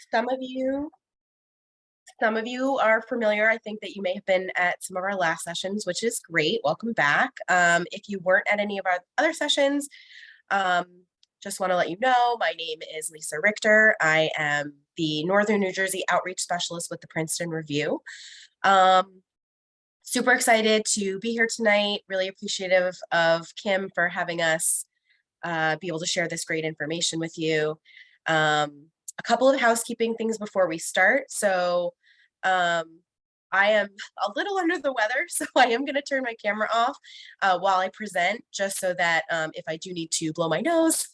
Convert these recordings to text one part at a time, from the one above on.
Some of you, some of you are familiar. I think that you may have been at some of our last sessions, which is great. Welcome back. If you weren't at any of our other sessions, um, just want to let you know, my name is Lisa Richter. I am the Northern New Jersey Outreach Specialist with the Princeton Review. Super excited to be here tonight. Really appreciative of Kim for having us be able to share this great information with you. A couple of housekeeping things before we start. So I am a little under the weather, so I am going to turn my camera off while I present, just so that if I do need to blow my nose,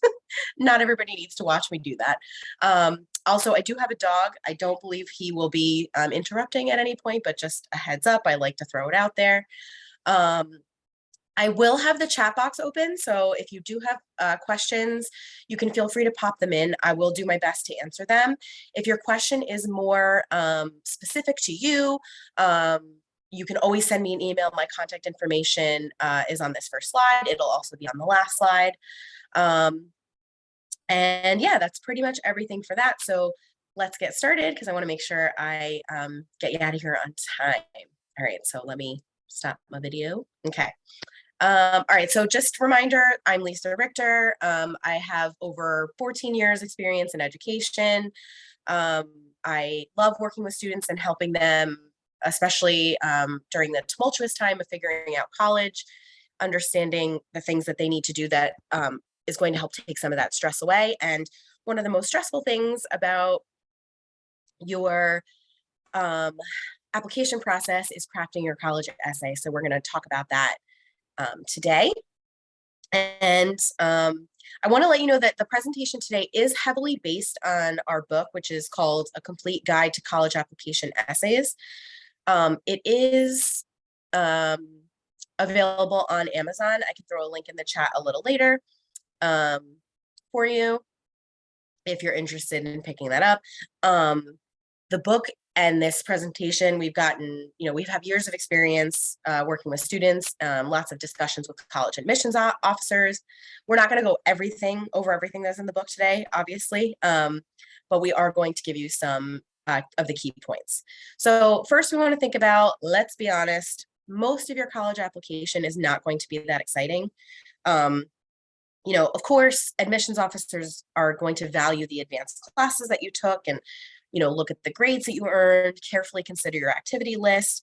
not everybody needs to watch me do that. Also, I do have a dog. I don't believe he will be interrupting at any point, but just a heads up, I like to throw it out there. I will have the chat box open, so if you do have questions, you can feel free to pop them in. I will do my best to answer them. If your question is more specific to you, you can always send me an email. My contact information is on this first slide. It'll also be on the last slide. And yeah, that's pretty much everything for that. So let's get started because I want to make sure I get you out of here on time. All right, so let me stop my video. Okay. All right, so just a reminder, I'm Lisa Richter. I have over 14 years experience in education. I love working with students and helping them, especially during the tumultuous time of figuring out college, understanding the things that they need to do that is going to help take some of that stress away. And one of the most stressful things about your application process is crafting your college essay. So we're going to talk about that today. And I want to let you know that the presentation today is heavily based on our book, which is called A Complete Guide to College Application Essays. It is available on Amazon. I can throw a link in the chat a little later for you if you're interested in picking that up. The book and this presentation, we've gotten, we have years of experience working with students, lots of discussions with college admissions officers. We're not going to go over everything that's in the book today, obviously, but we are going to give you some of the key points. So first we want to think about, let's be honest, most of your college application is not going to be that exciting. Of course, admissions officers are going to value the advanced classes that you took and look at the grades that you earned, carefully consider your activity list.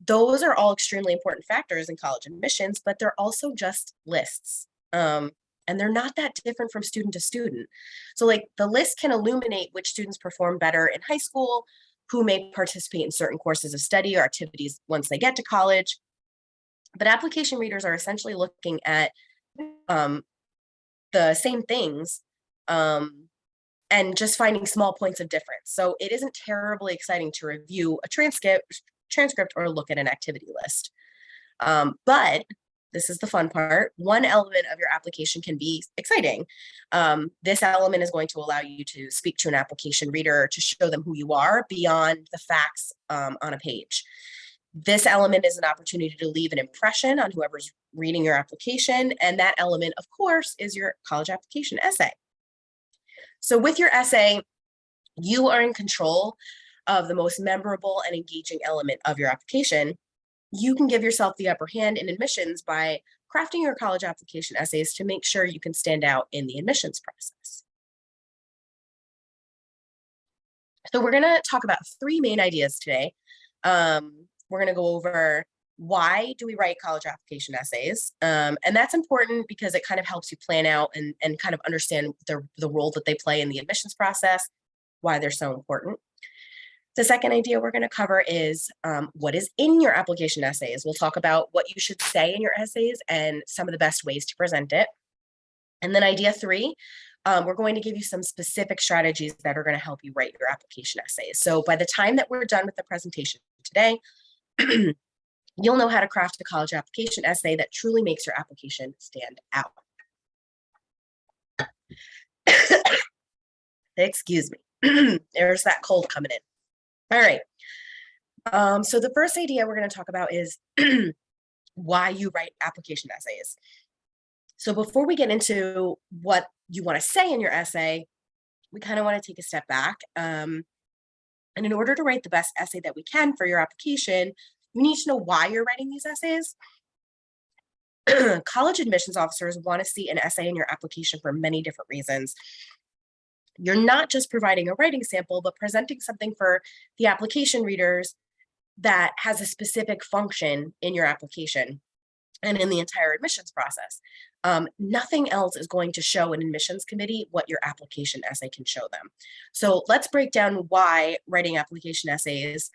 Those are all extremely important factors in college admissions, but they're also just lists. And they're not that different from student to student. So like the list can illuminate which students perform better in high school, who may participate in certain courses of study or activities once they get to college. But application readers are essentially looking at the same things, and just finding small points of difference. So it isn't terribly exciting to review a transcript or look at an activity list. But this is the fun part. One element of your application can be exciting. This element is going to allow you to speak to an application reader to show them who you are beyond the facts on a page. This element is an opportunity to leave an impression on whoever's reading your application. And that element, of course, is your college application essay. So with your essay, you are in control of the most memorable and engaging element of your application. You can give yourself the upper hand in admissions by crafting your college application essays to make sure you can stand out in the admissions process. So we're going to talk about three main ideas today. We're going to go over why do we write college application essays? And that's important because it kind of helps you plan out and kind of understand the role that they play in the admissions process, why they're so important. The second idea we're going to cover is what is in your application essays. We'll talk about what you should say in your essays and some of the best ways to present it. And then idea three, we're going to give you some specific strategies that are going to help you write your application essays. So by the time that we're done with the presentation today, you'll know how to craft a college application essay that truly makes your application stand out. Excuse me. There's that cold coming in. All right. So the first idea we're going to talk about is why you write application essays. So before we get into what you want to say in your essay, we kind of want to take a step back. And in order to write the best essay that we can for your application, you need to know why you're writing these essays. College admissions officers want to see an essay in your application for many different reasons. You're not just providing a writing sample, but presenting something for the application readers that has a specific function in your application and in the entire admissions process. Nothing else is going to show an admissions committee what your application essay can show them. So let's break down why writing application essays,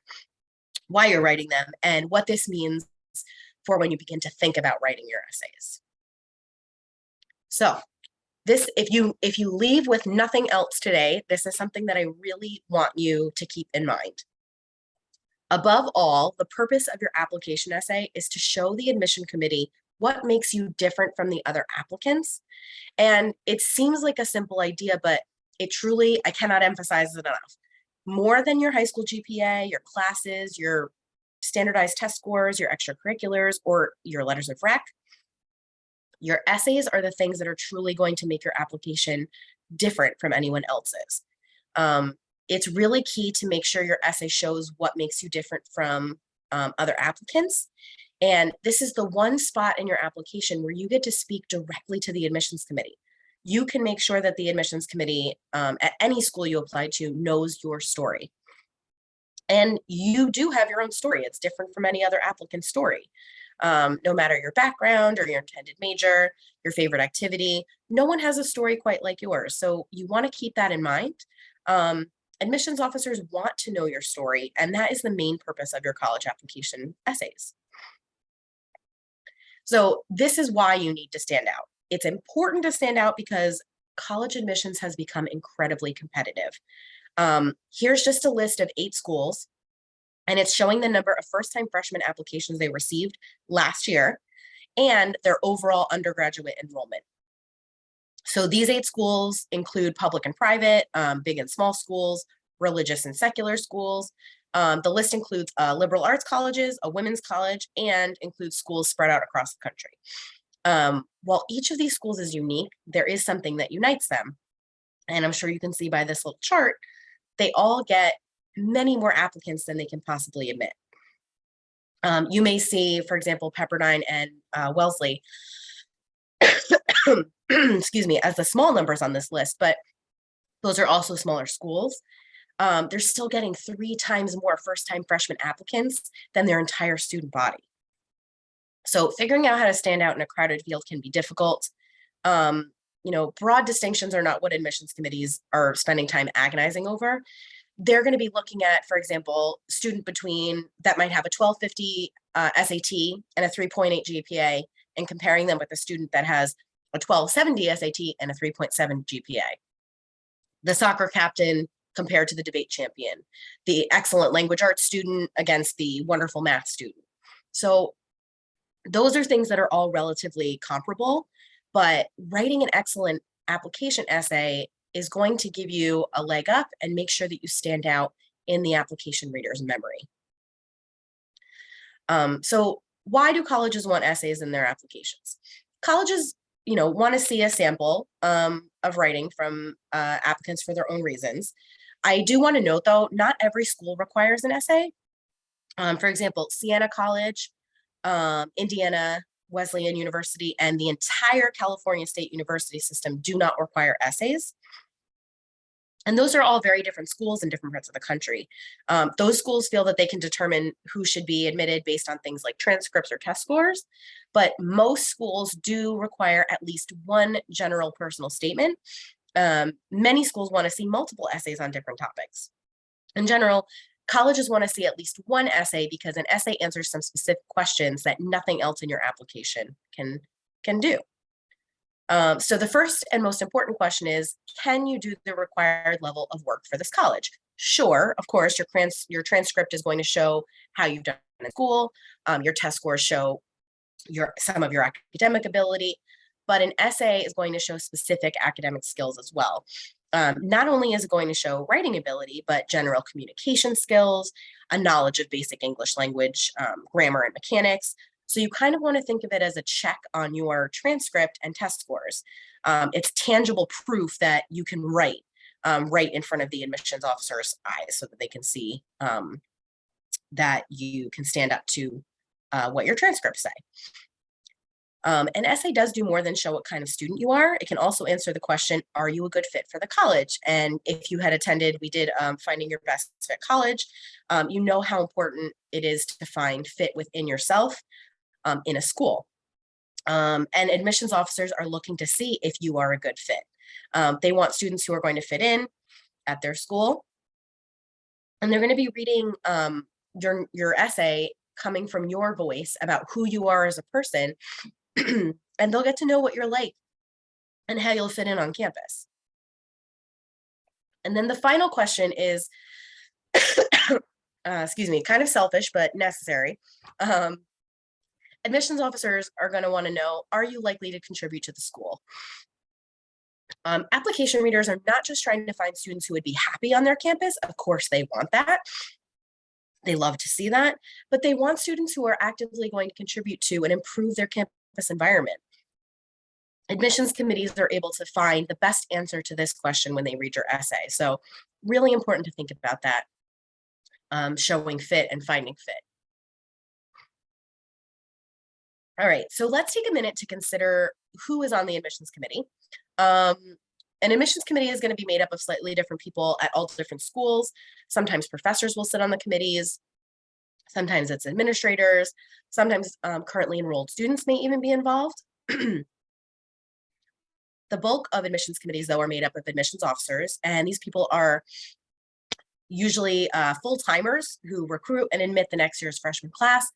why you're writing them, and what this means for when you begin to think about writing your essays. So this, if you leave with nothing else today, this is something that I really want you to keep in mind. Above all, the purpose of your application essay is to show the admission committee what makes you different from the other applicants. And it seems like a simple idea, but it truly, I cannot emphasize it enough. More than your high school GPA, your classes, your standardized test scores, your extracurriculars, or your letters of rec, your essays are the things that are truly going to make your application different from anyone else's. It's really key to make sure your essay shows what makes you different from other applicants. And this is the one spot in your application where you get to speak directly to the admissions committee. You can make sure that the admissions committee at any school you apply to knows your story. And you do have your own story. It's different from any other applicant's story. No matter your background or your intended major, your favorite activity, no one has a story quite like yours. So you want to keep that in mind. Admissions officers want to know your story, and that is the main purpose of your college application essays. So this is why you need to stand out. It's important to stand out because college admissions has become incredibly competitive. Here's just a list of 8 schools, and it's showing the number of first-time freshman applications they received last year and their overall undergraduate enrollment. So these 8 schools include public and private, big and small schools, religious and secular schools. The list includes liberal arts colleges, a women's college, and includes schools spread out across the country. While each of these schools is unique, there is something that unites them. And I'm sure you can see by this little chart, they all get many more applicants than they can possibly admit. You may see, for example, Pepperdine and Wellesley, excuse me, as the small numbers on this list, but those are also smaller schools. They're still getting 3 times more first-time freshman applicants than their entire student body. So figuring out how to stand out in a crowded field can be difficult. Broad distinctions are not what admissions committees are spending time agonizing over. They're going to be looking at, for example, student that might have a 1250 SAT and a 3.8 GPA, and comparing them with a student that has a 1270 SAT and a 3.7 GPA. The soccer captain compared to the debate champion, the excellent language arts student against the wonderful math student. So those are things that are all relatively comparable, but writing an excellent application essay is going to give you a leg up and make sure that you stand out in the application reader's memory. So why do colleges want essays in their applications? Colleges, want to see a sample of writing from applicants for their own reasons. I do want to note, though, not every school requires an essay. For example, Siena College, Indiana Wesleyan University, and the entire California State University system do not require essays. And those are all very different schools in different parts of the country. Those schools feel that they can determine who should be admitted based on things like transcripts or test scores, but most schools do require at least one general personal statement. Many schools want to see multiple essays on different topics. In general, colleges want to see at least one essay because an essay answers some specific questions that nothing else in your application can do. So the first and most important question is, can you do the required level of work for this college? Sure, of course, your transcript is going to show how you've done in school. Your test scores show some of your academic ability, but an essay is going to show specific academic skills as well. Not only is it going to show writing ability, but general communication skills, a knowledge of basic English language, grammar and mechanics. So you kind of want to think of it as a check on your transcript and test scores. It's tangible proof that you can write. right in front of the admissions officer's eyes so that they can see that you can stand up to what your transcripts say. An essay does do more than show what kind of student you are. It can also answer the question, are you a good fit for the college? And if you had attended, we did Finding Your Best Fit College, you know how important it is to find fit within yourself in a school. And admissions officers are looking to see if you are a good fit. They want students who are going to fit in at their school. And they're going to be reading your essay coming from your voice about who you are as a person. And they'll get to know what you're like and how you'll fit in on campus. And then the final question is, excuse me, kind of selfish, but necessary. Admissions officers are going to want to know, are you likely to contribute to the school? Application readers are not just trying to find students who would be happy on their campus. Of course, they want that. They love to see that, but they want students who are actively going to contribute to and improve their campus environment. Admissions committees are able to find the best answer to this question when they read your essay. So really important to think about that, showing fit and finding fit. All right, so let's take a minute to consider who is on the admissions committee. An admissions committee is going to be made up of slightly different people at all different schools. Sometimes professors will sit on the committees. Sometimes it's administrators. Sometimes currently enrolled students may even be involved. The bulk of admissions committees, though, are made up of admissions officers, and these people are usually full-timers who recruit and admit the next year's freshman class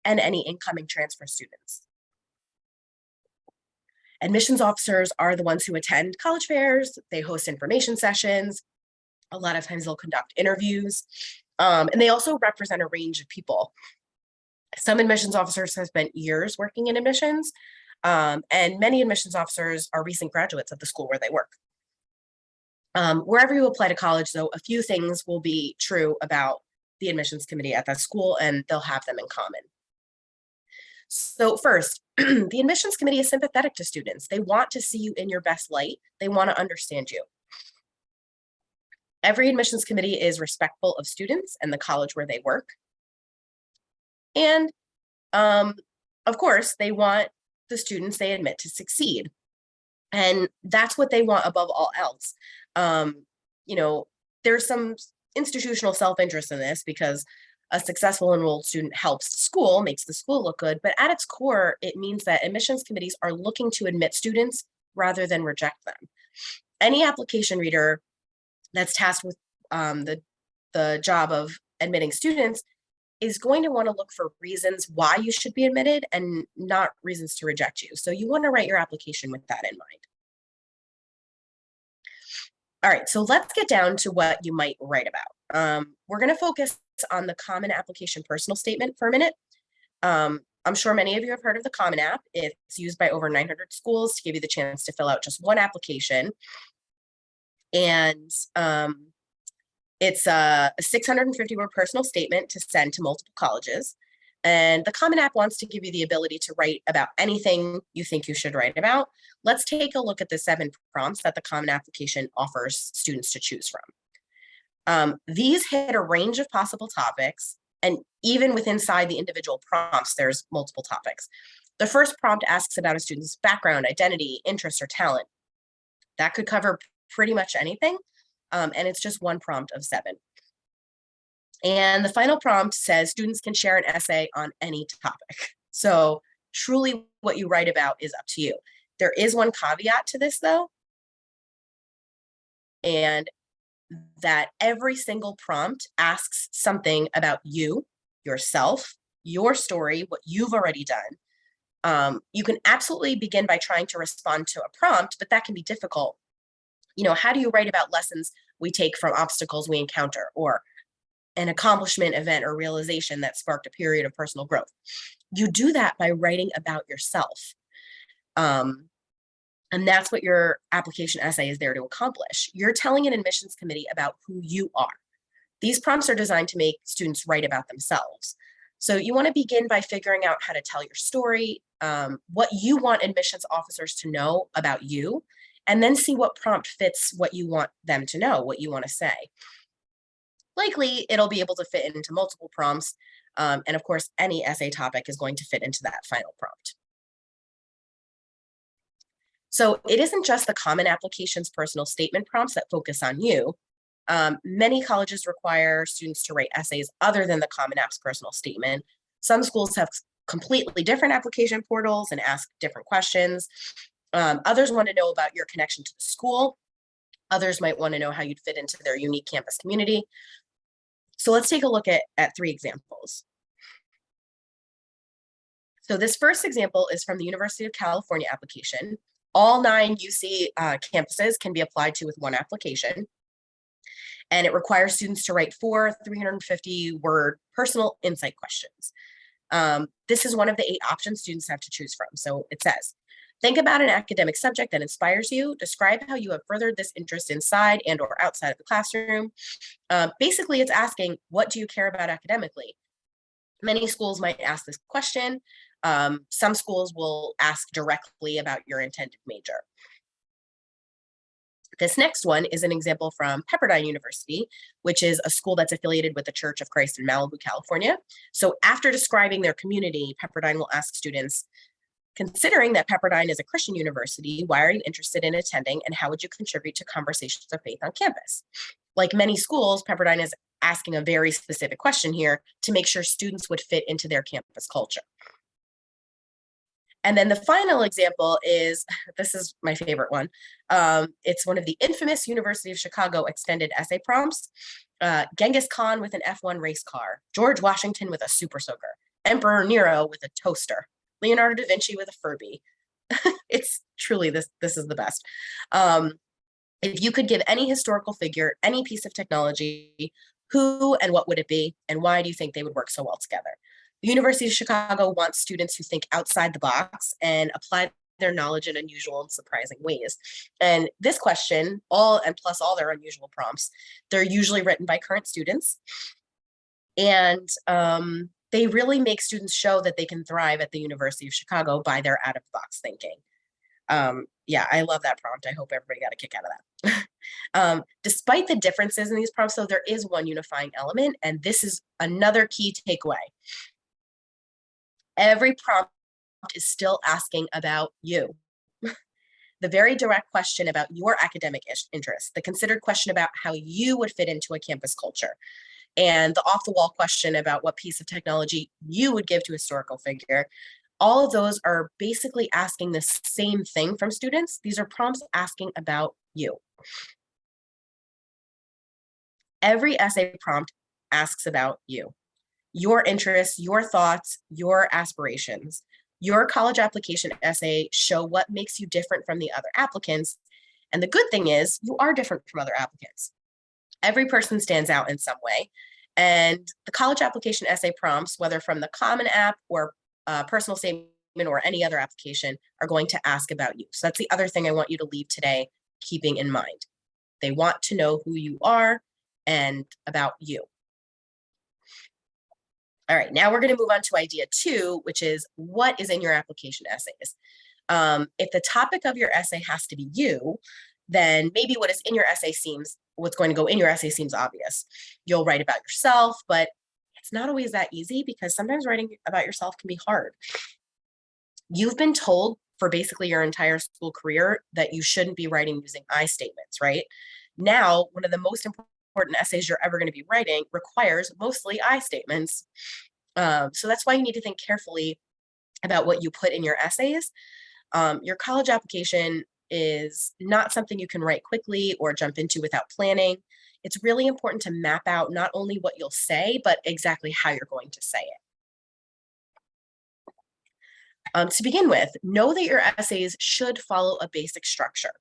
and any incoming transfer students. Admissions officers are the ones who attend college fairs. They host information sessions. A lot of times they'll conduct interviews. And they also represent a range of people. Some admissions officers have spent years working in admissions, and many admissions officers are recent graduates of the school where they work. Wherever you apply to college, though, a few things will be true about the admissions committee at that school, and they'll have them in common. So first, the admissions committee is sympathetic to students. They want to see you in your best light. They want to understand you. Every admissions committee is respectful of students and the college where they work. And of course, they want the students they admit to succeed. And that's what they want above all else. You know, there's some institutional self-interest in this because a successful enrolled student helps the school, makes the school look good, but at its core, it means that admissions committees are looking to admit students rather than reject them. Any application reader that's tasked with the job of admitting students is going to want to look for reasons why you should be admitted and not reasons to reject you. So you want to write your application with that in mind. All right, so let's get down to what you might write about. We're going to focus on the Common Application Personal Statement for a minute. I'm sure many of you have heard of the Common App. It's used by over 900 schools to give you the chance to fill out just one application. And it's a 650-word personal statement to send to multiple colleges. And the Common App wants to give you the ability to write about anything you think you should write about. Let's take a look at the 7 prompts that the Common Application offers students to choose from. These hit a range of possible topics, and even within inside the individual prompts, there's multiple topics. The first prompt asks about a student's background, identity, interest, or talent. That could cover pretty much anything, and it's just one prompt of 7. And the final prompt says students can share an essay on any topic. So truly what you write about is up to you. There is one caveat to this, though, and that every single prompt asks something about you, yourself, your story, what you've already done. You can absolutely begin by trying to respond to a prompt, but that can be difficult. You know, how do you write about lessons we take from obstacles we encounter, or an accomplishment, event, or realization that sparked a period of personal growth? You do that by writing about yourself. And that's what your application essay is there to accomplish. You're telling an admissions committee about who you are. These prompts are designed to make students write about themselves. So you want to begin by figuring out how to tell your story, what you want admissions officers to know about you, and then see what prompt fits what you want them to know, what you want to say. Likely, it'll be able to fit into multiple prompts, and of course, any essay topic is going to fit into that final prompt. So it isn't just the Common Application's personal statement prompts that focus on you. Many colleges require students to write essays other than the Common App's personal statement. Some schools have completely different application portals and ask different questions. Others want to know about your connection to the school. Others might want to know how you'd fit into their unique campus community. So let's take a look at 3 examples. So this first example is from the University of California application. All 9 UC campuses can be applied to with one application. And it requires students to write 4 350-word personal insight questions. This is one of the 8 options students have to choose from. So it says, think about an academic subject that inspires you. Describe how you have furthered this interest inside and or outside of the classroom. Basically, it's asking, what do you care about academically? Many schools might ask this question. Some schools will ask directly about your intended major. This next one is an example from Pepperdine University, which is a school that's affiliated with the Church of Christ in Malibu, California. So after describing their community, Pepperdine will ask students, considering that Pepperdine is a Christian university, why are you interested in attending and how would you contribute to conversations of faith on campus? Like many schools, Pepperdine is asking a very specific question here to make sure students would fit into their campus culture. And then the final example is, this is my favorite one. It's one of the infamous University of Chicago extended essay prompts. Genghis Khan with an F1 race car, George Washington with a super soaker, Emperor Nero with a toaster, Leonardo da Vinci with a Furby. It's truly, this is the best. If you could give any historical figure, any piece of technology, who and what would it be? And why do you think they would work so well together? The University of Chicago wants students who think outside the box and apply their knowledge in unusual and surprising ways. And this question, plus all their unusual prompts, they're usually written by current students. And they really make students show that they can thrive at the University of Chicago by their out-of-the-box thinking. Yeah, I love that prompt. I hope everybody got a kick out of that. Despite the differences in these prompts, though, there is one unifying element, and this is another key takeaway. Every prompt is still asking about you. The very direct question about your academic interests, the considered question about how you would fit into a campus culture, and the off-the-wall question about what piece of technology you would give to a historical figure. All of those are basically asking the same thing from students. These are prompts asking about you. Every essay prompt asks about you, your interests, your thoughts, your aspirations. Your college application essay show what makes you different from the other applicants. And the good thing is you are different from other applicants. Every person stands out in some way. And the college application essay prompts, whether from the Common App or personal statement or any other application, are going to ask about you. So that's the other thing I want you to leave today keeping in mind. They want to know who you are and about you. All right, now we're going to move on to idea 2, which is what is in your application essays. If the topic of your essay has to be you, then maybe what's going to go in your essay seems obvious. You'll write about yourself, but it's not always that easy because sometimes writing about yourself can be hard. You've been told for basically your entire school career that you shouldn't be writing using I statements, right? Now, one of the most important essays you're ever going to be writing requires mostly I statements. So that's why you need to think carefully about what you put in your essays. Your college application is not something you can write quickly or jump into without planning. It's really important to map out not only what you'll say, but exactly how you're going to say it. To begin with, know that your essays should follow a basic structure.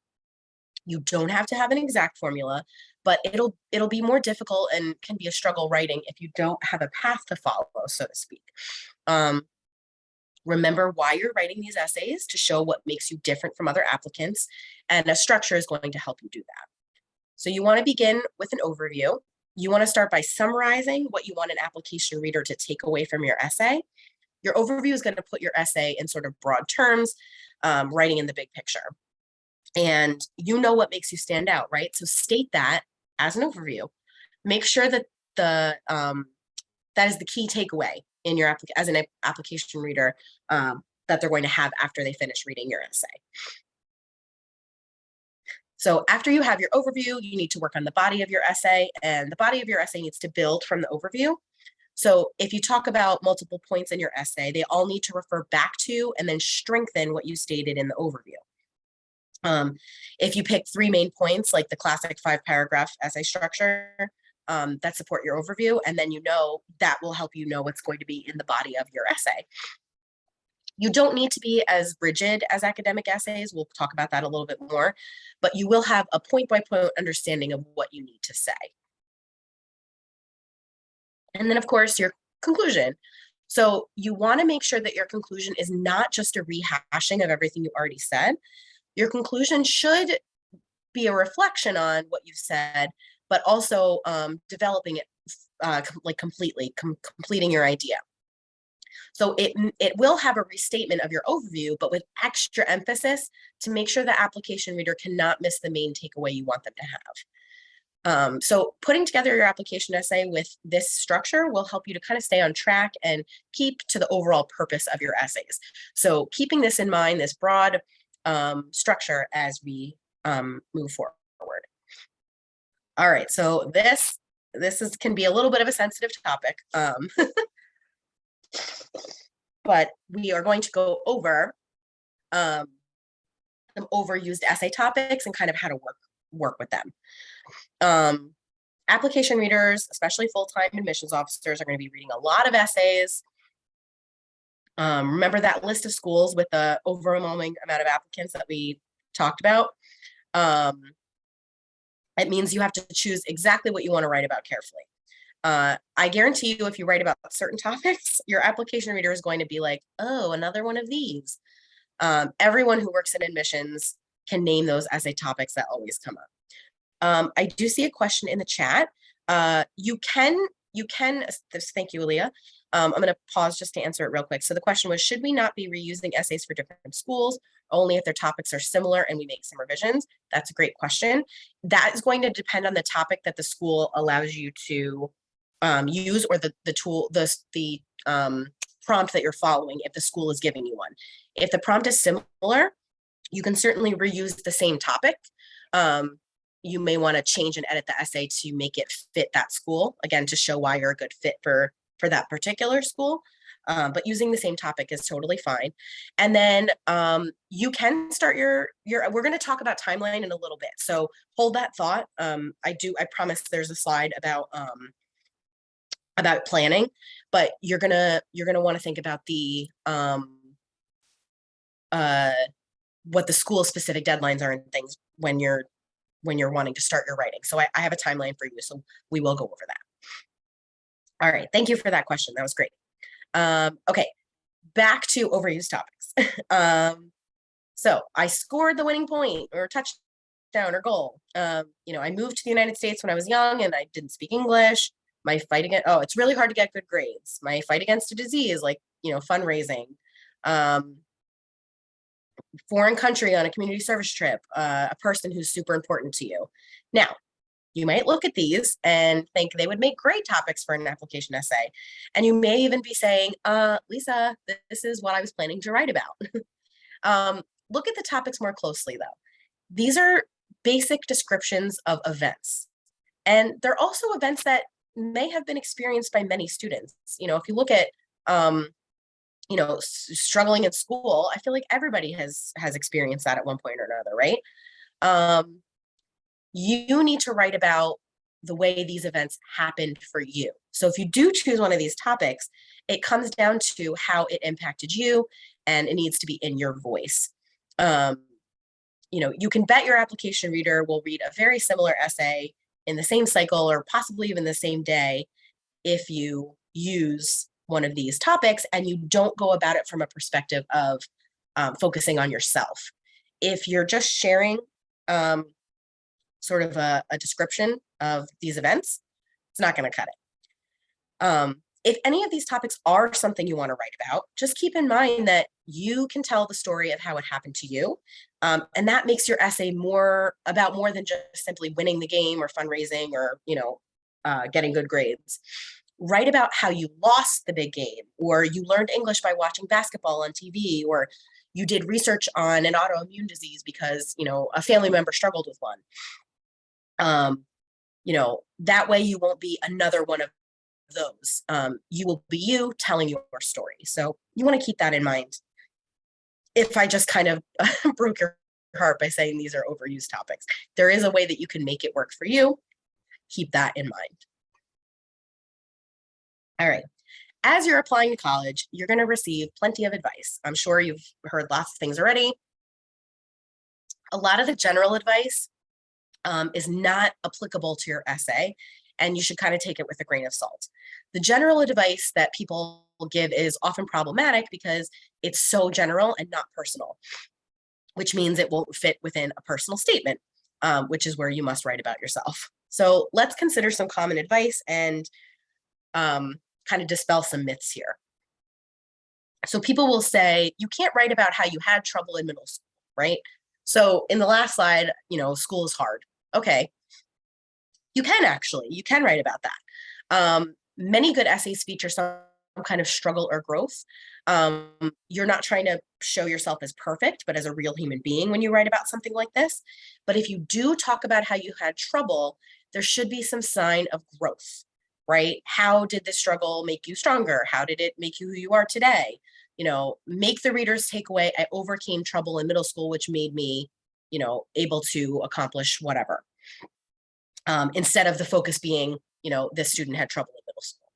You don't have to have an exact formula, but it'll be more difficult and can be a struggle writing if you don't have a path to follow, so to speak. Remember why you're writing these essays to show what makes you different from other applicants, and a structure is going to help you do that. So you want to begin with an overview. You want to start by summarizing what you want an application reader to take away from your essay. Your overview is going to put your essay in sort of broad terms, writing in the big picture. and you know what makes you stand out, right? So state that as an overview. Make sure that that is the key takeaway in your as an application reader, that they're going to have after they finish reading your essay. So after you have your overview, you need to work on the body of your essay, and the body of your essay needs to build from the overview. So if you talk about multiple points in your essay, they all need to refer back to and then strengthen what you stated in the overview. If you pick 3 main points, like the classic 5-paragraph essay structure, that support your overview, and then that will help you know what's going to be in the body of your essay. You don't need to be as rigid as academic essays. We'll talk about that a little bit more, but you will have a point-by-point understanding of what you need to say. And then, of course, your conclusion. So you want to make sure that your conclusion is not just a rehashing of everything you already said. Your conclusion should be a reflection on what you've said, but also developing it like completing your idea. So it will have a restatement of your overview, but with extra emphasis to make sure the application reader cannot miss the main takeaway you want them to have. So putting together your application essay with this structure will help you to kind of stay on track and keep to the overall purpose of your essays. So keeping this in mind, this broad structure as we move forward. All right, so this can be a little bit of a sensitive topic, but we are going to go over some overused essay topics and kind of how to work with them. Application readers, especially full-time admissions officers, are going to be reading a lot of essays. Remember that list of schools with the overwhelming amount of applicants that we talked about? It means you have to choose exactly what you want to write about carefully. I guarantee you, if you write about certain topics, your application reader is going to be like, oh, another one of these. Everyone who works in admissions can name those essay topics that always come up. I do see a question in the chat. You can, thank you, Aaliyah. I'm going to pause just to answer it real quick. So the question was, should we not be reusing essays for different schools, only if their topics are similar and we make some revisions? That's a great question. That is going to depend on the topic that the school allows you to use, or the tool, the prompt that you're following, if the school is giving you one. If the prompt is similar, you can certainly reuse the same topic. You may want to change and edit the essay to make it fit that school, again, to show why you're a good fit for that particular school. But using the same topic is totally fine. And then you can start your we're going to talk about timeline in a little bit. So hold that thought. I promise there's a slide about planning, but you're gonna want to think about the what the school specific deadlines are and things when you're wanting to start your writing. So I have a timeline for you, so we will go over that. All right, thank you for that question. That was great. Okay, back to overused topics. So I scored the winning point or touchdown or goal. I moved to the United States when I was young and I didn't speak English. My fight against, it's really hard to get good grades. My fight against a disease, like, fundraising, foreign country on a community service trip, a person who's super important to you. Now, you might look at these and think they would make great topics for an application essay. And you may even be saying, Lisa, this is what I was planning to write about. Look at the topics more closely, though. These are basic descriptions of events. And they're also events that may have been experienced by many students. If you look at, struggling in school, I feel like everybody has experienced that at one point or another, right? You need to write about the way these events happened for you. So if you do choose one of these topics, it comes down to how it impacted you, and it needs to be in your voice. You can bet your application reader will read a very similar essay in the same cycle or possibly even the same day if you use one of these topics and you don't go about it from a perspective of focusing on yourself. If you're just sharing sort of a description of these events, it's not going to cut it. If any of these topics are something you want to write about, just keep in mind that you can tell the story of how it happened to you. And that makes your essay more than just simply winning the game or fundraising or, getting good grades. Write about how you lost the big game, or you learned English by watching basketball on TV, or you did research on an autoimmune disease because, a family member struggled with one. That way you won't be another one of those. You will be you telling your story. So you want to keep that in mind. If I just kind of broke your heart by saying these are overused topics, there is a way that you can make it work for you. Keep that in mind. All right. As you're applying to college, you're going to receive plenty of advice. I'm sure you've heard lots of things already. A lot of the general advice is not applicable to your essay, and you should kind of take it with a grain of salt. The general advice that people give is often problematic because it's so general and not personal, which means it won't fit within a personal statement, which is where you must write about yourself. So let's consider some common advice and kind of dispel some myths here. So people will say, you can't write about how you had trouble in middle school, right? So in the last slide, school is hard. Okay. You can write about that. Many good essays feature some kind of struggle or growth. You're not trying to show yourself as perfect, but as a real human being when you write about something like this. But if you do talk about how you had trouble, there should be some sign of growth, right? How did this struggle make you stronger? How did it make you who you are today? Make the readers take away, I overcame trouble in middle school, which made me, able to accomplish whatever. Instead of the focus being, this student had trouble in middle school.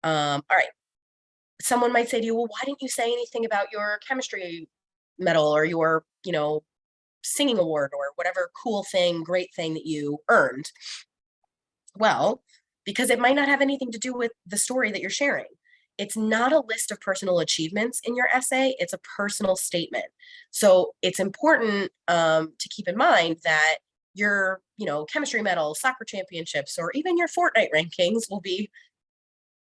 All right. Someone might say to you, well, why didn't you say anything about your chemistry medal or your, singing award or whatever cool thing, great thing that you earned? Well, because it might not have anything to do with the story that you're sharing. It's not a list of personal achievements in your essay. It's a personal statement. So it's important to keep in mind that your, chemistry medal, soccer championships, or even your Fortnite rankings will be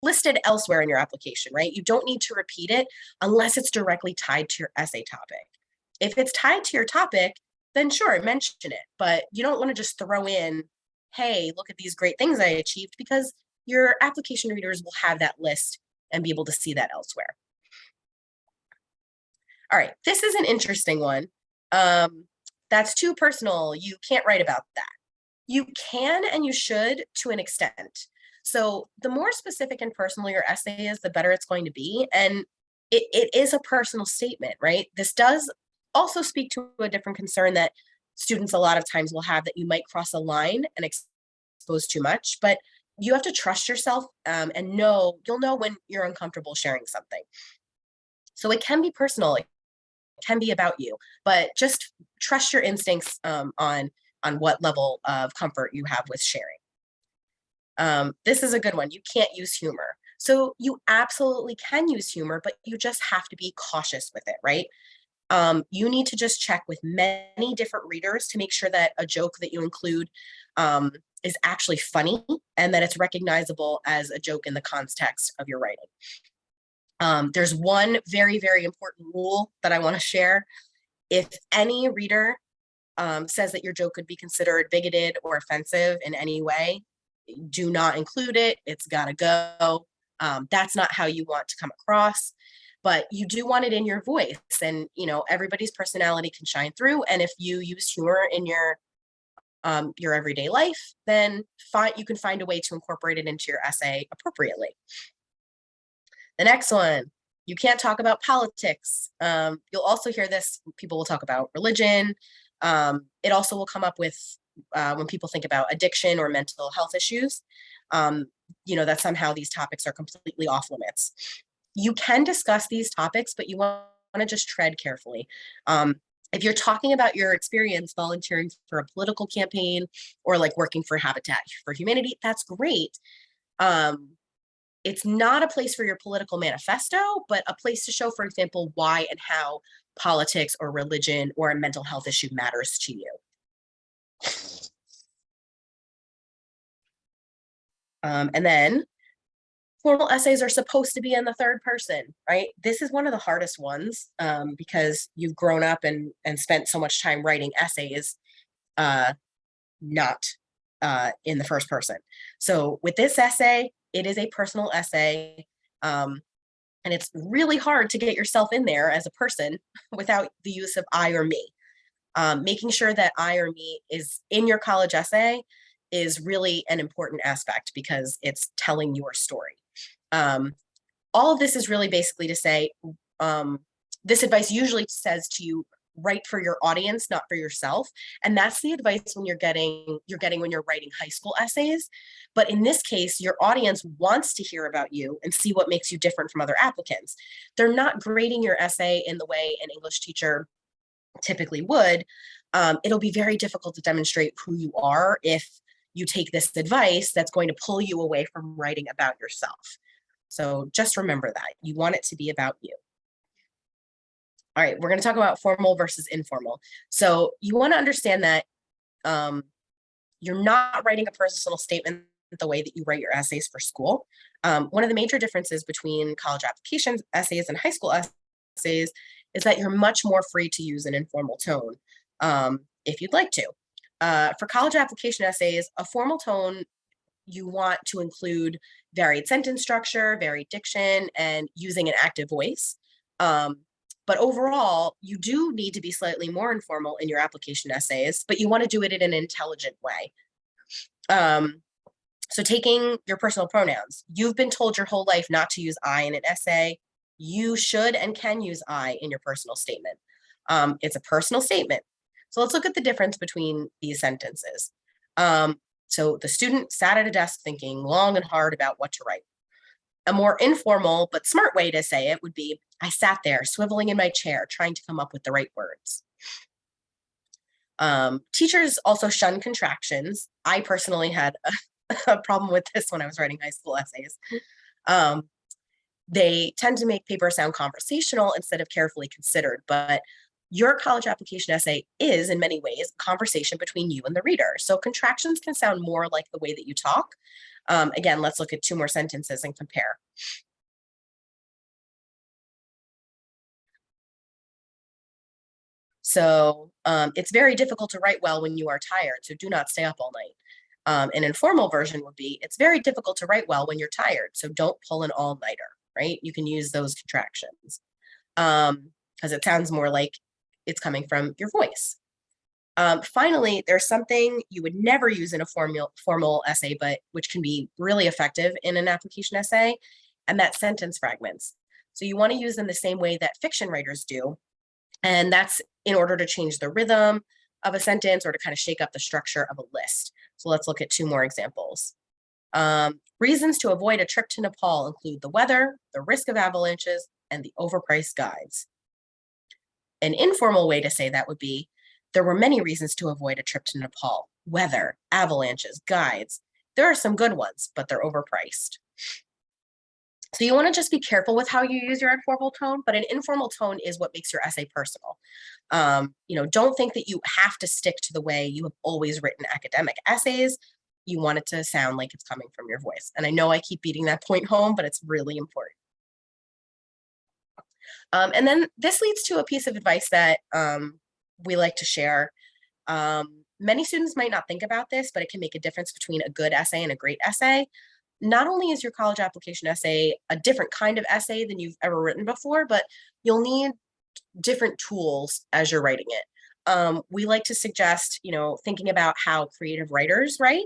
listed elsewhere in your application, right? You don't need to repeat it unless it's directly tied to your essay topic. If it's tied to your topic, then sure, mention it. But you don't want to just throw in, hey, look at these great things I achieved, because your application readers will have that list and be able to see that elsewhere. All right, this is an interesting one. That's too personal. You can't write about that. You can and you should to an extent. So the more specific and personal your essay is, the better it's going to be. And it is a personal statement, right? This does also speak to a different concern that students a lot of times will have, that you might cross a line and expose too much, but you have to trust yourself and you'll know when you're uncomfortable sharing something. So it can be personal, it can be about you, but just trust your instincts on what level of comfort you have with sharing. This is a good one. You can't use humor. So you absolutely can use humor, but you just have to be cautious with it, right? You need to just check with many different readers to make sure that a joke that you include is actually funny and that it's recognizable as a joke in the context of your writing. There's one very, very important rule that I want to share. If any reader says that your joke could be considered bigoted or offensive in any way, do not include it. It's got to go. That's not how you want to come across, but you do want it in your voice, and everybody's personality can shine through. And if you use humor in your everyday life, then you can find a way to incorporate it into your essay appropriately. The next one, you can't talk about politics. You'll also hear this. People will talk about religion. It also will come up with when people think about addiction or mental health issues, that somehow these topics are completely off limits. You can discuss these topics, but you want to just tread carefully. If you're talking about your experience volunteering for a political campaign or like working for Habitat for Humanity, that's great. It's not a place for your political manifesto, but a place to show, for example, why and how politics or religion or a mental health issue matters to you. And then Formal essays are supposed to be in the third person, right? This is one of the hardest ones because you've grown up and spent so much time writing essays, not in the first person. So with this essay, it is a personal essay. And it's really hard to get yourself in there as a person without the use of I or me. Making sure that I or me is in your college essay is really an important aspect because it's telling your story. All of this is really basically to say, this advice usually says to you, write for your audience, not for yourself. And that's the advice when you're getting when you're writing high school essays. But in this case, your audience wants to hear about you and see what makes you different from other applicants. They're not grading your essay in the way an English teacher typically would. It'll be very difficult to demonstrate who you are if you take this advice that's going to pull you away from writing about yourself. So just remember that. You want it to be about you. All right, we're going to talk about formal versus informal. So you want to understand that you're not writing a personal statement the way that you write your essays for school. One of the major differences between college application essays and high school essays is that you're much more free to use an informal tone if you'd like to. For college application essays, a formal tone, you want to include varied sentence structure, varied diction, and using an active voice. But overall, you do need to be slightly more informal in your application essays, but you want to do it in an intelligent way. So taking your personal pronouns, you've been told your whole life not to use I in an essay. You should and can use I in your personal statement. It's a personal statement. So let's look at the difference between these sentences. So the student sat at a desk thinking long and hard about what to write. A more informal but smart way to say it would be, I sat there swiveling in my chair trying to come up with the right words. Teachers also shun contractions. I personally had a problem with this when I was writing high school essays. They tend to make paper sound conversational instead of carefully considered, but your college application essay is, in many ways, a conversation between you and the reader. So contractions can sound more like the way that you talk. Again, let's look at two more sentences and compare. So it's very difficult to write well when you are tired, so do not stay up all night. An informal version would be, it's very difficult to write well when you're tired, so don't pull an all-nighter, right? You can use those contractions because it sounds more like it's coming from your voice. Finally, there's something you would never use in a formal essay, but which can be really effective in an application essay, and that's sentence fragments. So you want to use them the same way that fiction writers do, and that's in order to change the rhythm of a sentence or to kind of shake up the structure of a list. So let's look at two more examples. Reasons to avoid a trip to Nepal include the weather, the risk of avalanches, and the overpriced guides. An informal way to say that would be, there were many reasons to avoid a trip to Nepal. Weather, avalanches, guides. There are some good ones, but they're overpriced. So you want to just be careful with how you use your informal tone, but an informal tone is what makes your essay personal. Don't think that you have to stick to the way you have always written academic essays. You want it to sound like it's coming from your voice. And I know I keep beating that point home, but it's really important. And then this leads to a piece of advice that we like to share. Many students might not think about this, but it can make a difference between a good essay and a great essay. Not only is your college application essay a different kind of essay than you've ever written before, but you'll need different tools as you're writing it. We like to suggest, thinking about how creative writers write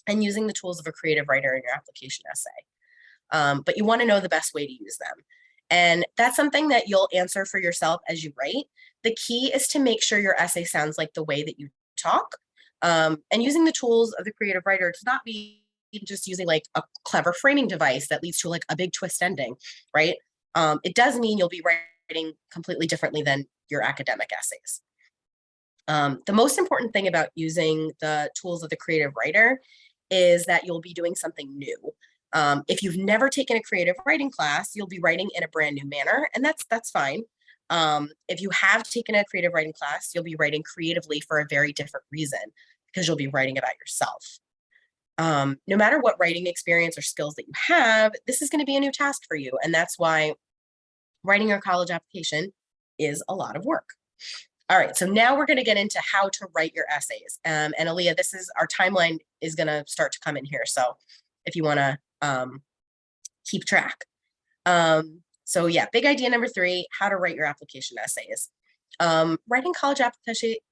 and using the tools of a creative writer in your application essay. But you want to know the best way to use them. And that's something that you'll answer for yourself as you write. The key is to make sure your essay sounds like the way that you talk. And using the tools of the creative writer to not be just using like a clever framing device that leads to like a big twist ending, right? It does mean you'll be writing completely differently than your academic essays. The most important thing about using the tools of the creative writer is that you'll be doing something new. If you've never taken a creative writing class, you'll be writing in a brand new manner, and that's fine. If you have taken a creative writing class, you'll be writing creatively for a very different reason because you'll be writing about yourself. No matter what writing experience or skills that you have, this is going to be a new task for you. And that's why writing your college application is a lot of work. All right, so now we're going to get into how to write your essays. And Aaliyah, this is our timeline is going to start to come in here. So if you want to keep track. So yeah, big idea number 3, how to write your application essays. Writing college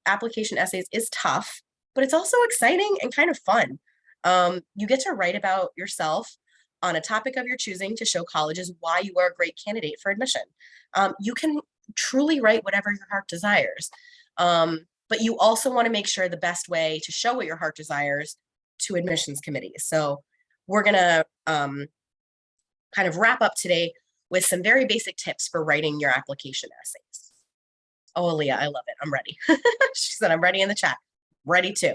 application essays is tough, but it's also exciting and kind of fun. You get to write about yourself on a topic of your choosing to show colleges why you are a great candidate for admission. You can truly write whatever your heart desires. But you also want to make sure the best way to show what your heart desires to admissions committees. So we're going to kind of wrap up today with some very basic tips for writing your application essays. Oh, Aaliyah, I love it. I'm ready. She said, I'm ready in the chat. Ready too.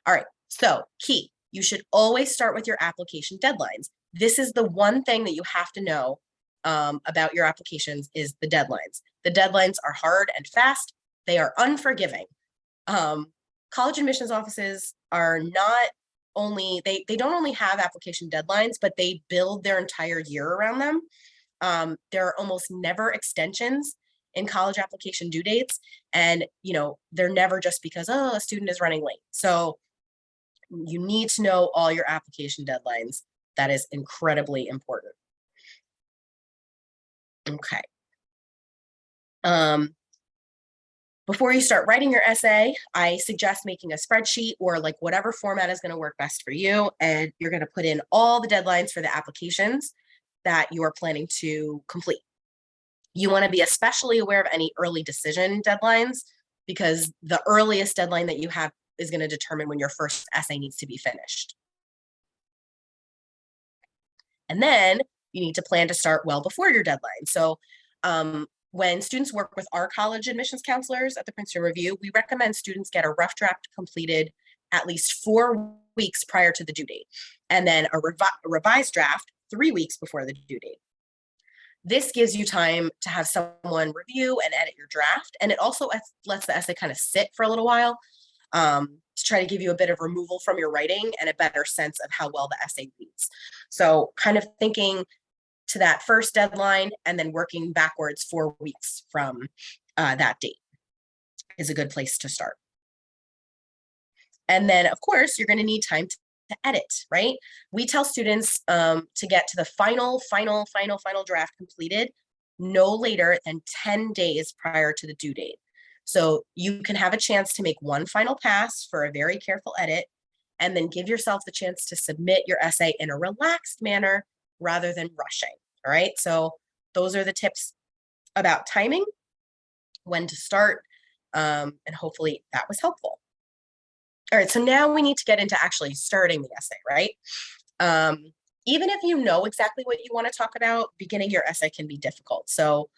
All right. So key, you should always start with your application deadlines. This is the one thing that you have to know about your applications is the deadlines. The deadlines are hard and fast. They are unforgiving. College admissions offices are not only, they don't only have application deadlines, but they build their entire year around them. There are almost never extensions in college application due dates. And, you know, they're never just because, oh, a student is running late. So you need to know all your application deadlines. That is incredibly important. Okay. Before you start writing your essay, I suggest making a spreadsheet or like whatever format is going to work best for you. And you're going to put in all the deadlines for the applications that you are planning to complete. You want to be especially aware of any early decision deadlines because the earliest deadline that you have is going to determine when your first essay needs to be finished. And then you need to plan to start well before your deadline. So when students work with our college admissions counselors at the Princeton Review, we recommend students get a rough draft completed at least 4 weeks prior to the due date, and then a revised draft 3 weeks before the due date. This gives you time to have someone review and edit your draft, and it also lets the essay kind of sit for a little while to try to give you a bit of removal from your writing and a better sense of how well the essay reads. So kind of thinking to that first deadline and then working backwards 4 weeks from that date is a good place to start. And then, of course, you're going to need time to edit, right? We tell students to get to the final draft completed no later than 10 days prior to the due date. So you can have a chance to make one final pass for a very careful edit, and then give yourself the chance to submit your essay in a relaxed manner rather than rushing. All right. So those are the tips about timing, when to start, and hopefully that was helpful. All right. So now we need to get into actually starting the essay, right? Even if you know exactly what you want to talk about, beginning your essay can be difficult. So,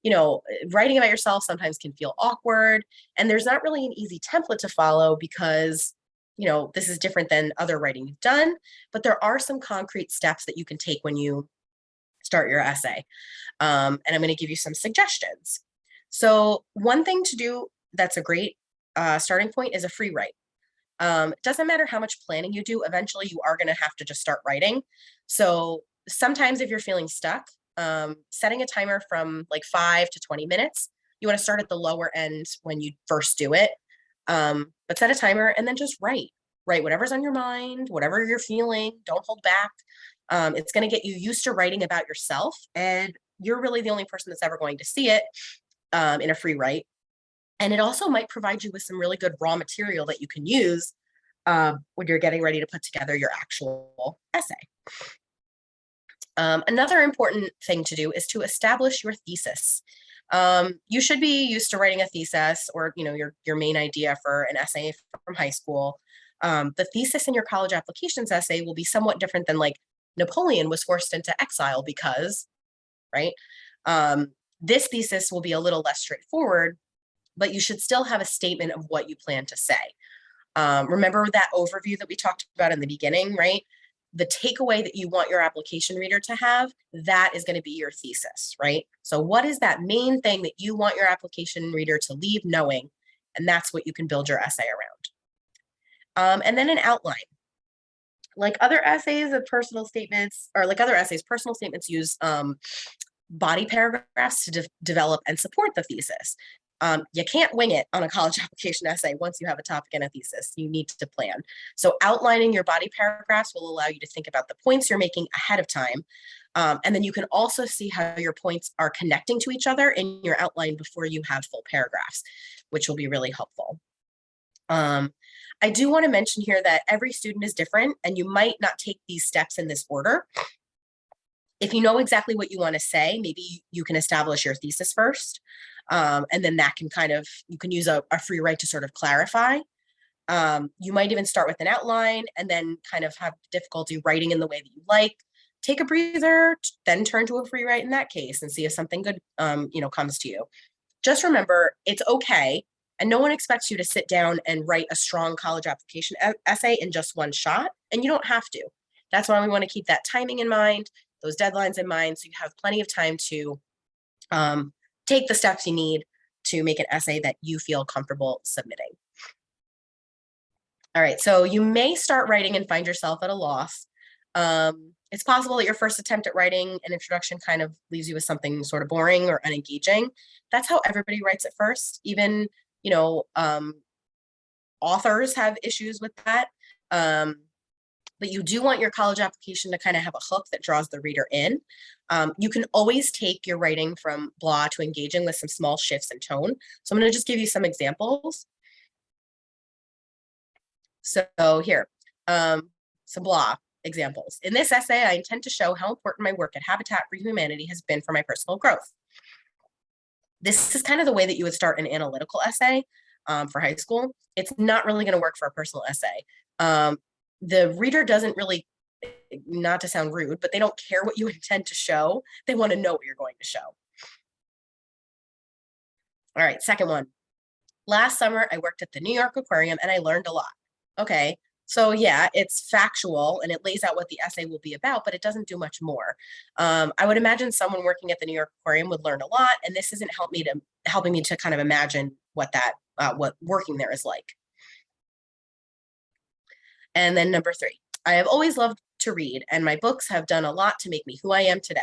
you know, writing about yourself sometimes can feel awkward, and there's not really an easy template to follow because, you know, this is different than other writing you've done, but there are some concrete steps that you can take when you start your essay. And I'm going to give you some suggestions. So one thing to do that's a great starting point is a free write. It doesn't matter how much planning you do, eventually you are going to have to just start writing. So sometimes if you're feeling stuck, setting a timer from like 5 to 20 minutes, you want to start at the lower end when you first do it. But set a timer and then just write whatever's on your mind, whatever you're feeling, don't hold back. It's going to get you used to writing about yourself, and you're really the only person that's ever going to see it in a free write. And it also might provide you with some really good raw material that you can use when you're getting ready to put together your actual essay. Another important thing to do is to establish your thesis. You should be used to writing a thesis, or, you know, your main idea for an essay from high school. The thesis in your college applications essay will be somewhat different than like Napoleon was forced into exile because, right? This thesis will be a little less straightforward, but you should still have a statement of what you plan to say. Remember that overview that we talked about in the beginning, right? The takeaway that you want your application reader to have, that is going to be your thesis, right? So what is that main thing that you want your application reader to leave knowing? And that's what you can build your essay around. And then an outline. Like other essays and personal statements, or like other essays, personal statements use body paragraphs to develop and support the thesis. You can't wing it on a college application essay once you have a topic and a thesis. You need to plan. So outlining your body paragraphs will allow you to think about the points you're making ahead of time. And then you can also see how your points are connecting to each other in your outline before you have full paragraphs, which will be really helpful. I do want to mention here that every student is different and you might not take these steps in this order. If you know exactly what you want to say, maybe you can establish your thesis first. And then that can you can use a free write to sort of clarify. You might even start with an outline and then kind of have difficulty writing in the way that you like. Take a breather, then turn to a free write in that case and see if something good comes to you. Just remember, it's okay. And no one expects you to sit down and write a strong college application essay in just one shot. And you don't have to. That's why we want to keep that timing in mind, those deadlines in mind, so you have plenty of time to take the steps you need to make an essay that you feel comfortable submitting. All right, so you may start writing and find yourself at a loss. It's possible that your first attempt at writing an introduction kind of leaves you with something sort of boring or unengaging. That's how everybody writes at first. Even, authors have issues with that. But you do want your college application to kind of have a hook that draws the reader in. You can always take your writing from blah to engaging with some small shifts in tone. So I'm going to just give you some examples. So here, some blah examples. In this essay, I intend to show how important my work at Habitat for Humanity has been for my personal growth. This is kind of the way that you would start an analytical essay for high school. It's not really going to work for a personal essay. The reader doesn't really, not to sound rude, but they don't care what you intend to show. They want to know what you're going to show. All right, second one. Last summer, I worked at the New York Aquarium and I learned a lot. Okay, so yeah, it's factual and it lays out what the essay will be about, but it doesn't do much more. I would imagine someone working at the New York Aquarium would learn a lot, and this isn't helping me to kind of imagine what working there is like. And then number 3, I have always loved to read, and my books have done a lot to make me who I am today.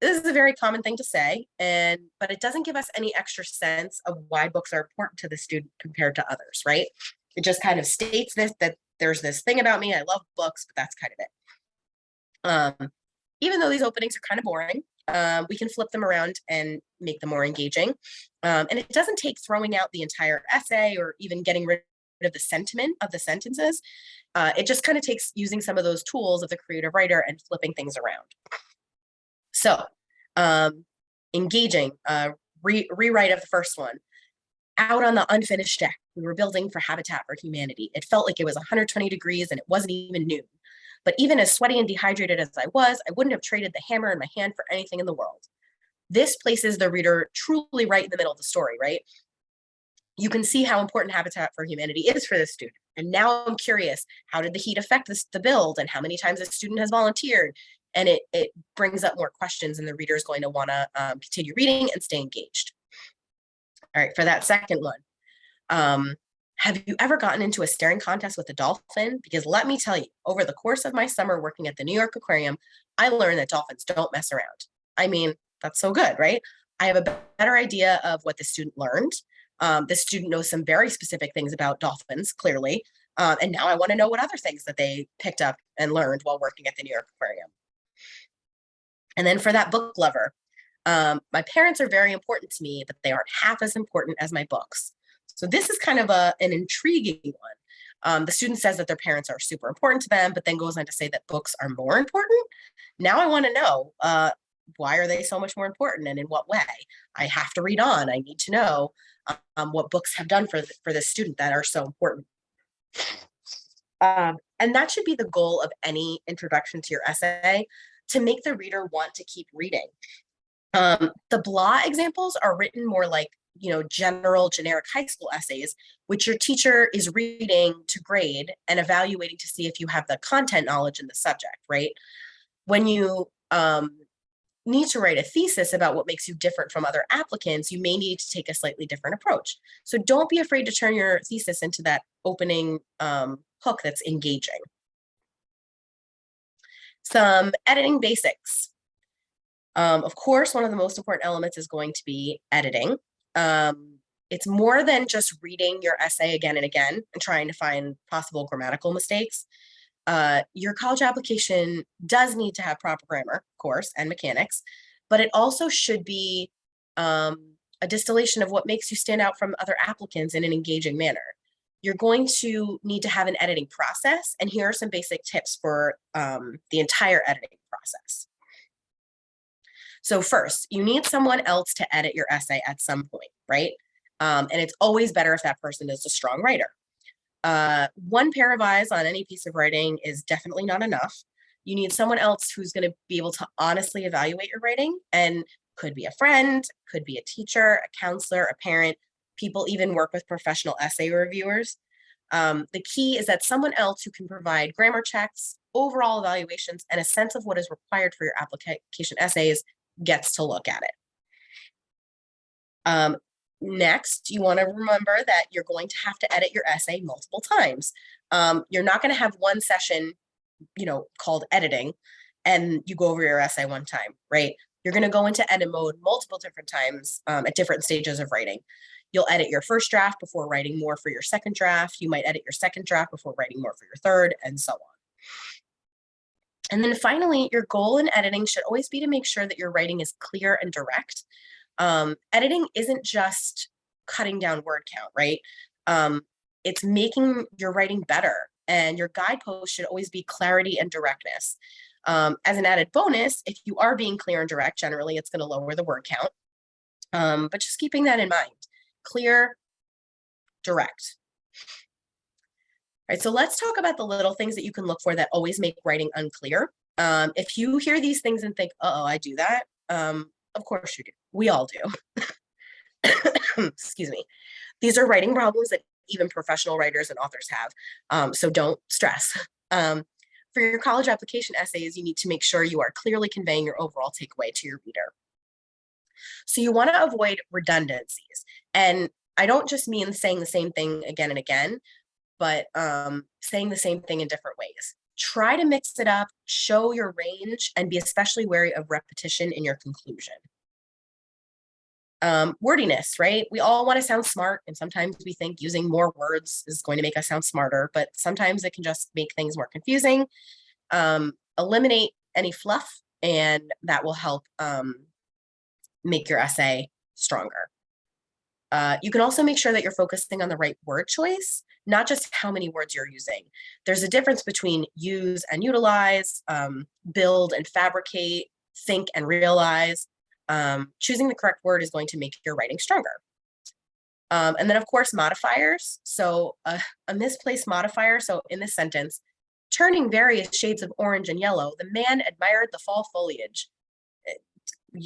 This is a very common thing to say, but it doesn't give us any extra sense of why books are important to the student compared to others, right? It just kind of states that there's this thing about me, I love books, but that's kind of it. Even though these openings are kind of boring, we can flip them around and make them more engaging. And it doesn't take throwing out the entire essay or even getting rid of the sentiment of the sentences. It just kind of takes using some of those tools of the creative writer and flipping things around. So engaging, rewrite of the first one. Out on the unfinished deck, we were building for Habitat for Humanity. It felt like it was 120 degrees and it wasn't even noon. But even as sweaty and dehydrated as I was, I wouldn't have traded the hammer in my hand for anything in the world. This places the reader truly right in the middle of the story, right? You can see how important Habitat for Humanity is for this student. And now I'm curious, how did the heat affect the build, and how many times a student has volunteered? And it brings up more questions, and the reader is going to want to continue reading and stay engaged. All right, for that second one, have you ever gotten into a staring contest with a dolphin? Because let me tell you, over the course of my summer working at the New York Aquarium, I learned that dolphins don't mess around. I mean, that's so good, right? I have a better idea of what the student learned. The student knows some very specific things about dolphins, clearly. And now I want to know what other things that they picked up and learned while working at the New York Aquarium. And then for that book lover, my parents are very important to me, but they aren't half as important as my books. So this is kind of an intriguing one. The student says that their parents are super important to them, but then goes on to say that books are more important. Now I want to know, why are they so much more important, and in what way? I have to read on. I need to know what books have done for the student that are so important. And that should be the goal of any introduction to your essay, to make the reader want to keep reading. The blah examples are written more like, general generic high school essays, which your teacher is reading to grade and evaluating to see if you have the content knowledge in the subject, right? When you need to write a thesis about what makes you different from other applicants, you may need to take a slightly different approach. So don't be afraid to turn your thesis into that opening hook that's engaging. Some editing basics. Of course, one of the most important elements is going to be editing. It's more than just reading your essay again and again and trying to find possible grammatical mistakes. Your college application does need to have proper grammar, of course, and mechanics, but it also should be a distillation of what makes you stand out from other applicants in an engaging manner. You're going to need to have an editing process, and here are some basic tips for the entire editing process. So first, you need someone else to edit your essay at some point, right? And it's always better if that person is a strong writer. One pair of eyes on any piece of writing is definitely not enough. You need someone else who's going to be able to honestly evaluate your writing, and could be a friend, could be a teacher, a counselor, a parent. People even work with professional essay reviewers. The key is that someone else who can provide grammar checks, overall evaluations, and a sense of what is required for your application essays gets to look at it. Next, you want to remember that you're going to have to edit your essay multiple times. You're not going to have one session, called editing, and you go over your essay one time, right? You're going to go into edit mode multiple different times at different stages of writing. You'll edit your first draft before writing more for your second draft. You might edit your second draft before writing more for your third, and so on. And then finally, your goal in editing should always be to make sure that your writing is clear and direct. Editing isn't just cutting down word count, right? It's making your writing better, and your guidepost should always be clarity and directness. As an added bonus, if you are being clear and direct, generally it's going to lower the word count. But just keeping that in mind, clear, direct. All right, so let's talk about the little things that you can look for that always make writing unclear. If you hear these things and think, uh-oh, I do that, of course you do. We all do. Excuse me. These are writing problems that even professional writers and authors have, so don't stress. For your college application essays, you need to make sure you are clearly conveying your overall takeaway to your reader. So you want to avoid redundancies. And I don't just mean saying the same thing again and again, but saying the same thing in different ways. Try to mix it up, show your range, and be especially wary of repetition in your conclusion. Wordiness, right? We all want to sound smart, and sometimes we think using more words is going to make us sound smarter, but sometimes it can just make things more confusing. Eliminate any fluff, and that will help make your essay stronger. You can also make sure that you're focusing on the right word choice, not just how many words you're using. There's a difference between use and utilize, build and fabricate, think and realize. Choosing the correct word is going to make your writing stronger. And then, of course, modifiers. So a misplaced modifier. So in this sentence, turning various shades of orange and yellow, the man admired the fall foliage.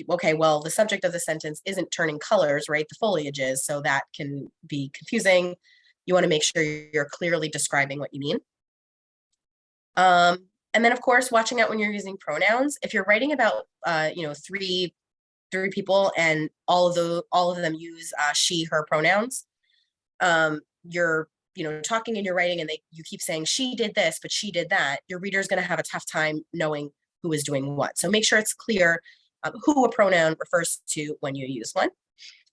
Okay, well, the subject of the sentence isn't turning colors, right? The foliage is, so that can be confusing. You want to make sure you're clearly describing what you mean. And then, of course, watching out when you're using pronouns. If you're writing about, three people and all of them use she, her pronouns, you're talking in your writing and you keep saying she did this, but she did that, your reader's going to have a tough time knowing who is doing what. So make sure it's clear who a pronoun refers to when you use one.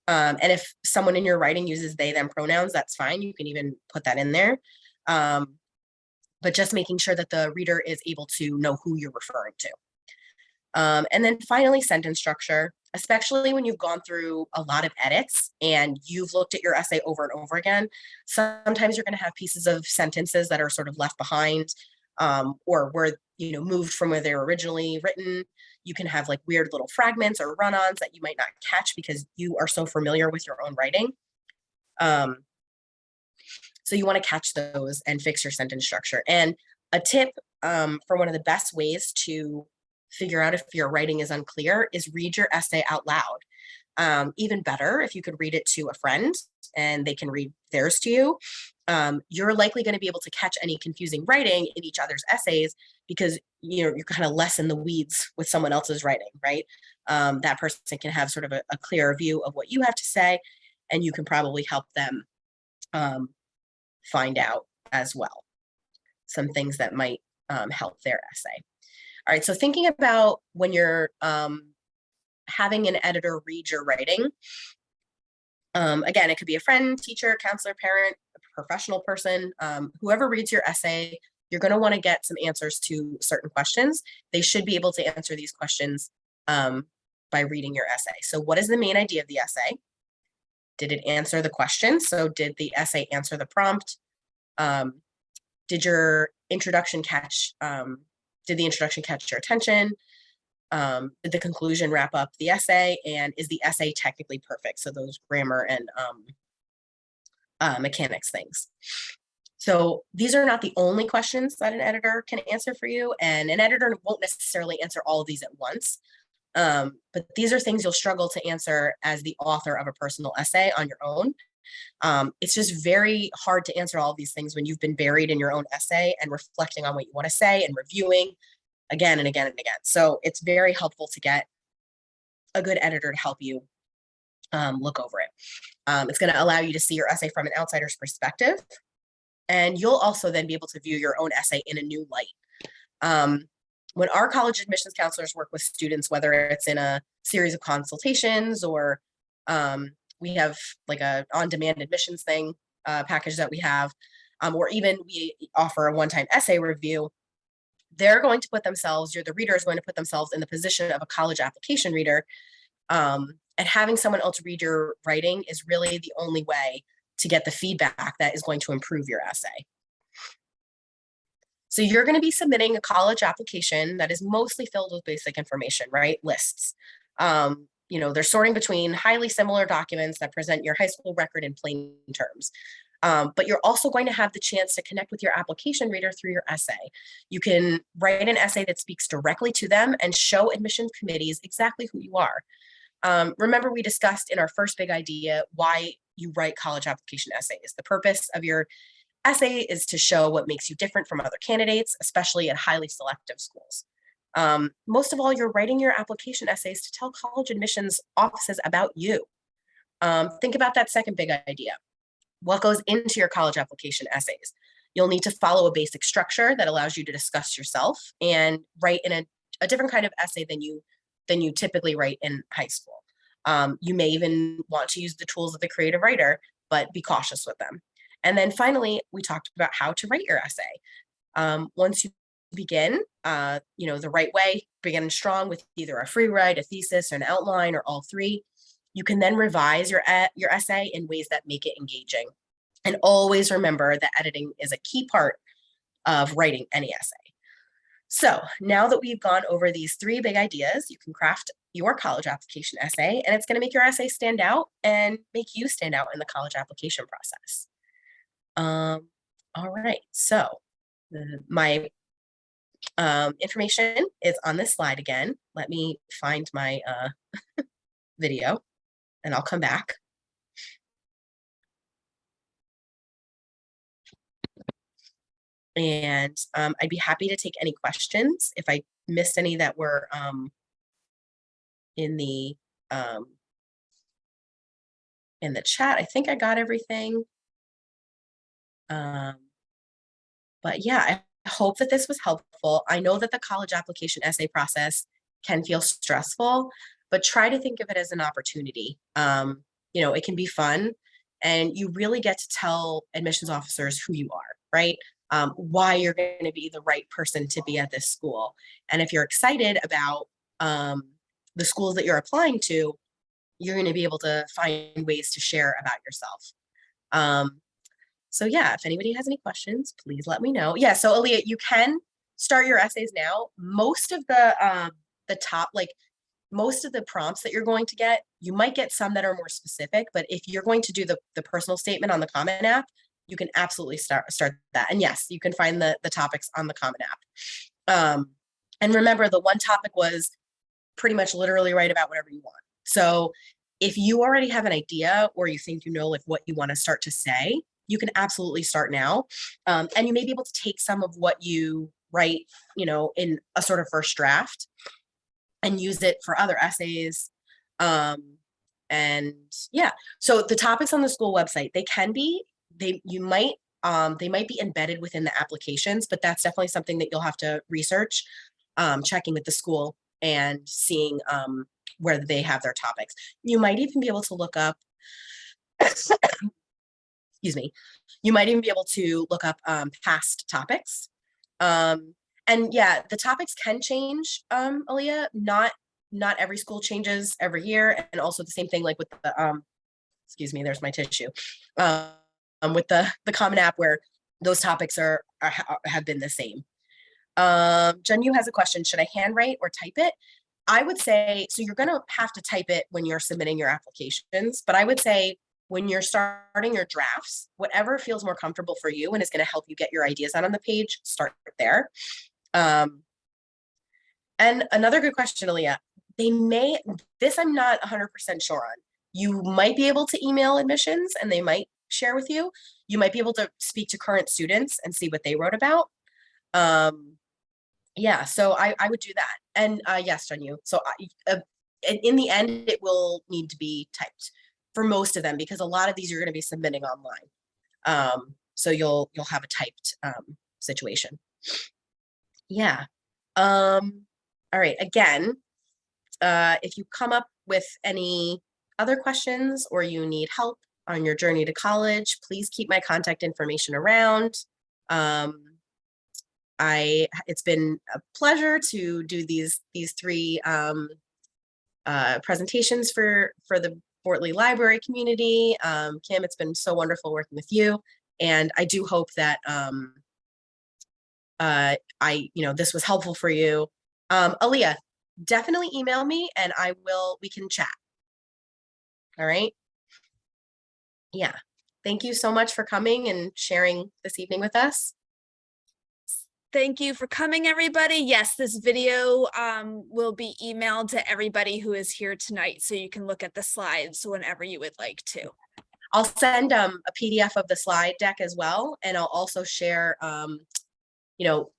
And if someone in your writing uses they, them pronouns, that's fine. You can even put that in there. But just making sure that the reader is able to know who you're referring to. And then finally, sentence structure, especially when you've gone through a lot of edits and you've looked at your essay over and over again. Sometimes you're going to have pieces of sentences that are sort of left behind, or were moved from where they were originally written. You can have like weird little fragments or run-ons that you might not catch because you are so familiar with your own writing. So you want to catch those and fix your sentence structure. And a tip for one of the best ways to figure out if your writing is unclear is read your essay out loud. Even better if you could read it to a friend and they can read theirs to you. You're likely going to be able to catch any confusing writing in each other's essays because you're kind of less in the weeds with someone else's writing, right? That person can have sort of a clearer view of what you have to say, and you can probably help them find out as well some things that might help their essay. All right, so thinking about when you're having an editor read your writing, again, it could be a friend, teacher, counselor, parent, a professional person, whoever reads your essay, you're going to want to get some answers to certain questions. They should be able to answer these questions by reading your essay. So what is the main idea of the essay? Did it answer the question? So did the essay answer the prompt? Did your introduction catch, did the introduction catch your attention? Did the conclusion wrap up the essay? And is the essay technically perfect? So those grammar and mechanics things. So these are not the only questions that an editor can answer for you, and an editor won't necessarily answer all of these at once. But these are things you'll struggle to answer as the author of a personal essay on your own. It's just very hard to answer all of these things when you've been buried in your own essay and reflecting on what you want to say and reviewing again and again and again. So it's very helpful to get a good editor to help you look over it. It's going to allow you to see your essay from an outsider's perspective, and you'll also then be able to view your own essay in a new light. When our college admissions counselors work with students, whether it's in a series of consultations or we have like a on-demand admissions thing package that we have, or even we offer a one-time essay review, they're going to put themselves, the reader is going to put themselves in the position of a college application reader. And having someone else read your writing is really the only way to get the feedback that is going to improve your essay. So you're going to be submitting a college application that is mostly filled with basic information, right? Lists. They're sorting between highly similar documents that present your high school record in plain terms. But you're also going to have the chance to connect with your application reader through your essay. You can write an essay that speaks directly to them and show admissions committees exactly who you are. Remember, we discussed in our first big idea why you write college application essays. The purpose of your essay is to show what makes you different from other candidates, especially at highly selective schools. Most of all, you're writing your application essays to tell college admissions offices about you. Think about that second big idea. What goes into your college application essays? You'll need to follow a basic structure that allows you to discuss yourself and write in a different kind of essay than you typically write in high school. You may even want to use the tools of the creative writer, but be cautious with them. And then finally, we talked about how to write your essay. Once you begin, the right way, begin strong with either a free write, a thesis, an outline, or all three. You can then revise your essay in ways that make it engaging. And always remember that editing is a key part of writing any essay. So now that we've gone over these three big ideas, you can craft your college application essay, and it's going to make your essay stand out and make you stand out in the college application process. All right, so my information is on this slide again. Let me find my video and I'll come back. And I'd be happy to take any questions if I missed any that were in the chat. I think I got everything. But yeah, I hope that this was helpful. I know that the college application essay process can feel stressful, but try to think of it as an opportunity. It can be fun, and you really get to tell admissions officers who you are, right? Why you're going to be the right person to be at this school. And if you're excited about the schools that you're applying to, you're going to be able to find ways to share about yourself. So yeah, if anybody has any questions, please let me know. Yeah, so Aaliyah, you can start your essays now. Most of the most of the prompts that you're going to get, you might get some that are more specific, but if you're going to do the personal statement on the Common App, you can absolutely start that. And yes, you can find the topics on the Common App. And remember, the one topic was pretty much literally write about whatever you want. So if you already have an idea or you think like what you want to start to say, you can absolutely start now. And you may be able to take some of what you write, in a sort of first draft and use it for other essays. And yeah, so the topics on the school website, they might be embedded within the applications, but that's definitely something that you'll have to research. checking with the school and seeing where they have their topics. You might even be able to look up, excuse me, you might even be able to look up past topics. And yeah, the topics can change, Aaliyah. Not every school changes every year. And also the same thing like with the, excuse me, there's my tissue. With the Common App where those topics have been the same. Jen Yu has a question. Should I handwrite or type it? I would say, so you're going to have to type it when you're submitting your applications, but I would say when you're starting your drafts, whatever feels more comfortable for you and is going to help you get your ideas out on the page, start there. And another good question, Aaliyah, this I'm not 100% sure on. You might be able to email admissions and they might share with you. You might be able to speak to current students and see what they wrote about. Yeah, so I would do that. And yes, Jen Yu. So in the end, it will need to be typed for most of them because a lot of these you're going to be submitting online. So you'll have a typed situation. Yeah. All right. Again, if you come up with any other questions or you need help on your journey to college, please keep my contact information around. It's been a pleasure to do these three presentations for the Fort Lee Library community. Kim, it's been so wonderful working with you, and I do hope that this was helpful for you. Aaliyah, definitely email me and we can chat. All right. Yeah. Thank you so much for coming and sharing this evening with us. Thank you for coming, everybody. Yes, this video will be emailed to everybody who is here tonight, so you can look at the slides whenever you would like to. I'll send a PDF of the slide deck as well, and I'll also share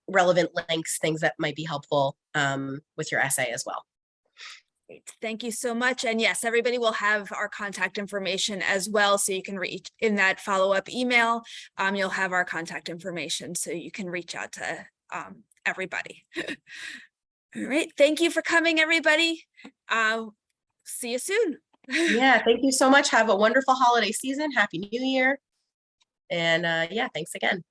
relevant links, things that might be helpful with your essay as well. Great. Thank you so much. And yes, everybody will have our contact information as well, so you can reach in that follow-up email. You'll have our contact information, so you can reach out to everybody. All right. Thank you for coming, everybody. See you soon. Yeah, thank you so much. Have a wonderful holiday season. Happy New Year. And yeah, thanks again.